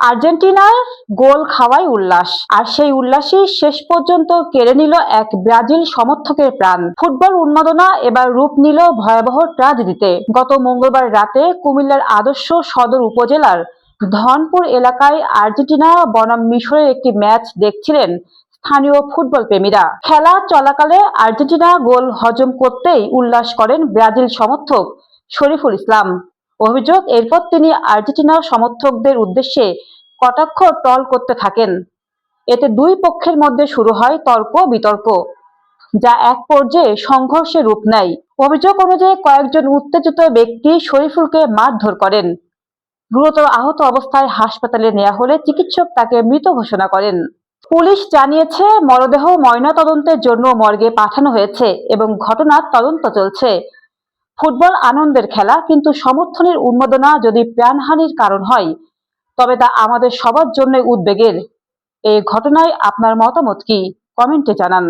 আর্জেন্টিনার গোল খাওয়াই উল্লাস, আর সেই উল্লাসই শেষ পর্যন্ত কেড়ে নিল এক ব্রাজিল সমর্থকের প্রাণ। ফুটবল উন্মাদনা এবার রূপ নিল ভয়াবহ ট্র্যাজেডিতে। গত মঙ্গলবার রাতে কুমিল্লার আদর্শ সদর উপজেলার ধনপুর এলাকায় আর্জেন্টিনা বনাম মিশরের একটি ম্যাচ দেখছিলেন স্থানীয় ফুটবল প্রেমীরা। খেলা চলাকালে আর্জেন্টিনা গোল হজম করতেই উল্লাস করেন ব্রাজিল সমর্থক শরীফুল ইসলাম। অভিযোগ, এরপর তিনি আর্জেন্টিনা সমর্থকদের উদ্দেশ্যে কটাক্ষ ট্রল করতে থাকেন। এতে দুই পক্ষের মধ্যে শুরু হয় তর্ক বিতর্ক, যা এক পর্যায়ে সংঘর্ষে রূপ নেয়। অভিযোগ অনুযায়ী কয়েকজন উত্তেজিত ব্যক্তি শরীফুলকে মারধর করেন। গুরুতর আহত অবস্থায় হাসপাতালে নেওয়া হলে চিকিৎসক তাকে মৃত ঘোষণা করেন। পুলিশ জানিয়েছে, মরদেহ ময়নাতদন্তের জন্য মর্গে পাঠানো হয়েছে এবং ঘটনার তদন্ত চলছে। ফুটবল আনন্দের খেলা, কিন্তু সমর্থনের উন্মাদনা যদি প্রাণহানির কারণ হয় তবে তা আমাদের সবার জন্য উদ্বেগের। এই ঘটনায় আপনার মতামত কি? কমেন্টে জানান।